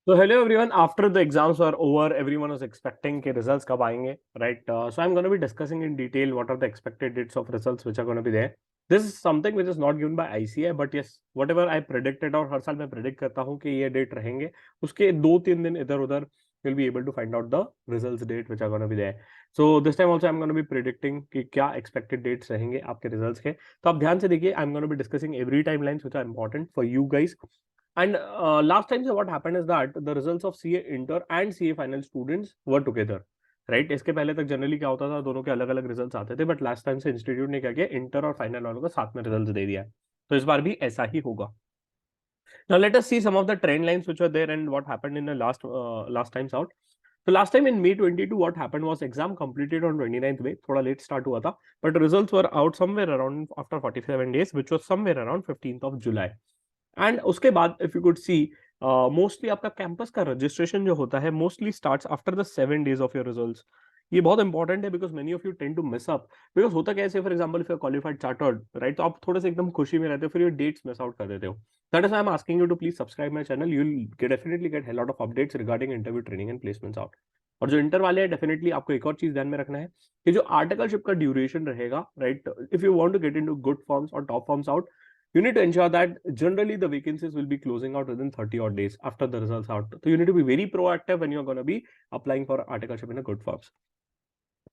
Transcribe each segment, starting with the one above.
So hello everyone. After the exams were over, everyone was expecting कि results कब आएंगे, right? So I'm going to be discussing in detail what are the expected dates of results which are going to be there. This is something which is not given by ICAI, but yes, whatever I predicted और हर साल मैं predict करता हूँ कि ये date रहेंगे, उसके 2-3 दिन इधर उधर you'll be able to find out the results date which are going to be there. So this time also I'm going to be predicting कि क्या expected dates रहेंगे आपके results के. तो आप ध्यान से देखिए, I'm going to be discussing every timelines which are important for you guys. And last time, so what happened is that the results of CA Inter and CA Final students were together, right? इसके पहले तक generally क्या होता था, दोनों के अलग अलग रिजल्ट्स आते थे, बट लास्ट टाइम से इंस्टीट्यूट ने क्या किया, इंटर और फाइनल वालों को साथ में रिजल्ट्स दे दिया है. तो इस बार भी ऐसा ही होगा. Now let us see some of the trend lines which were there and what happened in the last times out. So last time in May 22, what happened was exam completed on 29th May. थोड़ा late start हुआ था, but results were out somewhere around after 47 days, which was somewhere around 15th of July. And उसके बाद if you could see mostly आपका campus का registration जो होता है mostly starts after the 7 days of your results. ये बहुत important है because many of you tend to miss up. Because होता कैसे, for example if you qualified chartered, right, तो आप थोड़े से एकदम खुशी में रहते हो, फिर ये डेट्स मिस आउट कर देते हो. That is I am asking you to please subscribe my channel. You will definitely get lot of updates regarding interview training and placements out. और जो इंटर वाले हैं, डेफिनेटली आपको एक और चीज ध्यान में रखना है कि जो आर्टिकलशिप का ड्यूरेशन रहेगा, right, if you want to get into good firms और top firms out, you need to ensure that generally the vacancies will be closing out within 30 odd days after the results out. So you need to be very proactive when you're going to be applying for articleship in a good firms.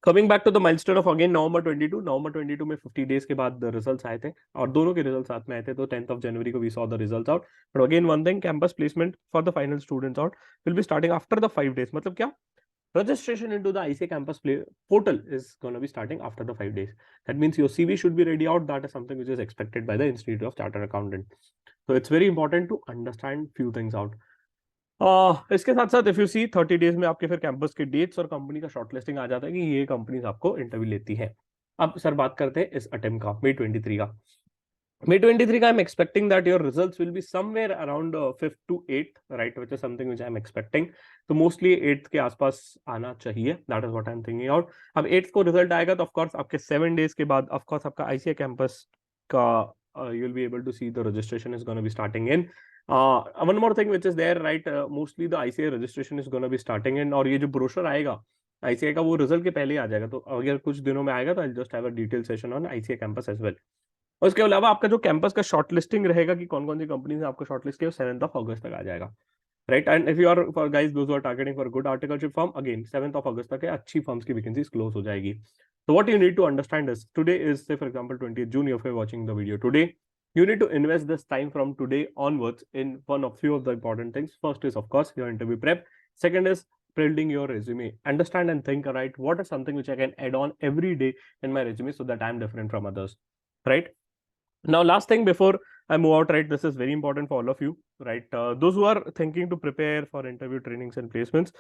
Coming back to the milestone of again November 22 में 50 days के बाद the results आए थे और दोनों के results साथ में आए थे. तो 10th of January को we saw the results out. But again one thing, campus placement for the final students out will be starting after the 5 days. मतलब क्या, registration into the ICA campus portal is going to be starting after the 5 days. That means your CV should be ready out. That is something which is expected by the Institute of Chartered Accountant. So it's very important to understand few things out. इसके साथ साथ if you see 30 days में आपके फिर campus के dates और company का shortlisting आ जाता है कि ये कंपनीज आपको इंटरव्यू लेती है. अब सर बात करते हैं इस अटेम्प्ट का, May 23 का. May 23 का I'm expecting that your results will be somewhere around 5th to 8th, right, which is something which I'm expecting. तो mostly 8th के आसपास आना चाहिए. That is what I'm thinking out. अब 8th को रिजल्ट आएगा तो of course आपके 7 days के बाद of course आपका ICA campus का you'll be able to see the registration is going to be starting in. One more thing which is there, right, mostly the ICA registration is going to be starting in. और ये जो brochure आएगा ICA का वो result के पहले ही आ जाएगा. तो अगर कुछ दिनों में आएगा तो I'll just have a detailed session on ICA campus as well. और इसके अलावा आपका जो कैंपस का शॉर्टलिस्टिंग रहेगा कि कौन कौन सी कंपनी ने आपको शॉर्टलिस्ट किया, 7th of August तक आ जाएगा, right. And if you are for guys those who are targeting for good articleship firm, again 7th of August तक है, अच्छी फर्म्स की वैकेंसीज क्लोज हो जाएगी. So what you need to understand is today is, say for example 20th June, if you're watching the video today, you need to invest this time from today onwards in one of few of the important things. First is of course your interview prep. Second is building your resume. Understand and think, right, what is something which I can add on every day in my resume so that I'm different from others, right? Now last thing before I move out, right, this is very important for all of you, right, those who are thinking to prepare for interview trainings and placements.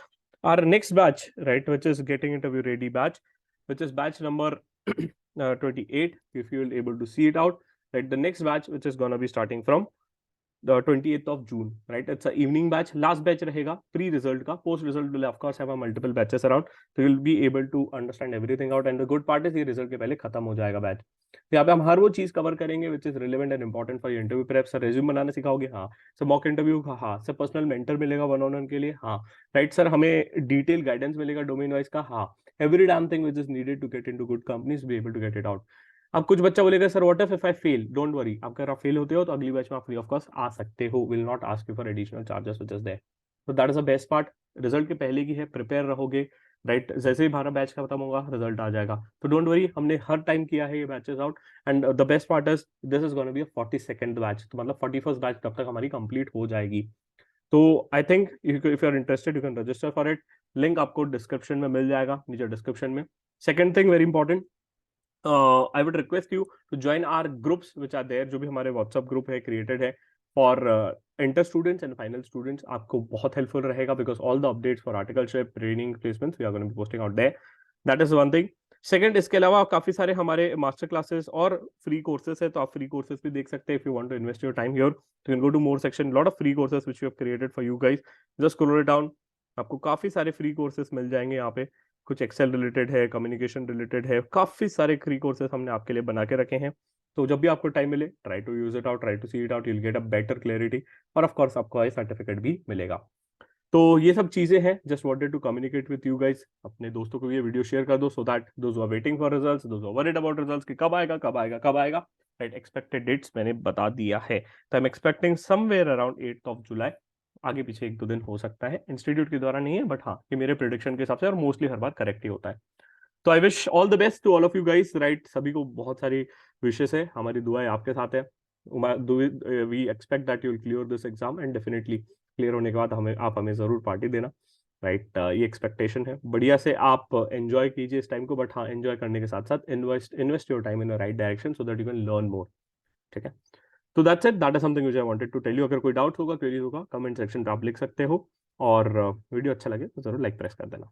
Our next batch, right, which is getting interview ready batch, which is batch number 28, if you will able to see it out, right, the next batch which is going to be starting from the 28th of June, right, it's a evening batch. Last batch रहेगा pre result का. Post result will of course have a multiple batches around, so you'll be able to understand everything out. And the good part is ये result के पहले खत्म हो जाएगा batch. तो यहाँ पे हम हर वो चीज कवर करेंगे which is relevant and important for your interview prep. Sir resume बनाना सिखाओगे, हाँ. सर mock interview, हाँ. सर personal mentor मिलेगा one on one के लिए, हाँ. right सर हमें detail guidance मिलेगा domain wise का, हाँ. Every damn thing which is needed to get into good companies, be able to get it out. अब कुछ बच्चा बोलेगा sir what if I fail, don't worry, आप अगर आप फेल होते हो तो अगली बैच में आप फ्री ऑफ कॉस्ट आ सकते हो. Will not ask you for additional charges which is there. तो that is the best part. Result के पहले की है, प्रिपेयर रहोगे, राइट. जैसे ही हमारा बैच खत्म होगा रिजल्ट आ जाएगा. तो डोंट वरी, हमने हर टाइम किया है ये batches out. And the best part is this is gonna be a 42nd batch. तो मतलब 41st बैच तब तक हमारी कंप्लीट हो जाएगी. तो I think if you are interested you can register for it. Link आपको डिस्क्रिप्शन में मिल जाएगा, नीचे डिस्क्रिप्शन में. Second thing very important, I would request you to join our groups which are there. जो भी हमारे व्हाट्सएप ग्रुप है क्रिएटेड है for inter students and final students, आपको बहुत हेल्पफुल रहेगा because all the updates for articleship, training, placements we are going to B posting out there. That is one thing. Second, इसके अलावा काफी सारे हमारे मास्टर क्लासेस और फ्री कोर्सेस है, तो आप फ्री कोर्सेस भी देख सकते हैं. If you want to invest your time here, you can go to more section. Lot of free courses which we have created for you guys. Just scroll it down, आपको काफी सारे free courses मिल जाएंगे यहाँ पे. कुछ Excel related है, communication related है, काफी सारे फ्री कोर्सेस हमने आपके लिए बना के रखे हैं. तो जब भी आपको टाइम मिले, try to use it out, try to see it out, you will get a better clarity. और ऑफ कोर्स आपको आई सर्टिफिकेट भी मिलेगा. तो ये सब चीजें हैं, just wanted to communicate with you guys. अपने दोस्तों को भी ये वीडियो शेयर कर दो, so that those who are waiting for results, those who are worried about results कि कब आएगा कब आएगा कब आएगा, राइट, एक्सपेक्टेड डेट्स मैंने बता दिया है। तो I am expecting somewhere around 8th of July, आगे पीछे 1-2 दिन हो सकता है, इंस्टीट्यूट के द्वारा नहीं है, बट हाँ ये मेरे प्रिडिक्शन के हिसाब से, और मोस्टली हर बार करेक्ट ही होता है। तो I wish all the best to all of you guys, right, सभी को बहुत सारी विशेष है, हमारी दुआएं आपके साथ है। We expect that you will clear this exam, and definitely clear होने के बाद हमें जरूर पार्टी देना, राइट, ये एक्सपेक्टेशन है। बढ़िया से आप एंजॉय कीजिए इस टाइम को, बट हाँ एंजॉय करने के साथ साथ invest your time in the right direction so that you can learn more, ठीक है। तो that's it, that is something which I wanted to tell you. अगर कोई डाउट होगा, क्वेरीज होगा, कमेंट सेक्शन पे आप लिख सकते हो, और वीडियो अच्छा लगे तो जरूर लाइक प्रेस कर देना।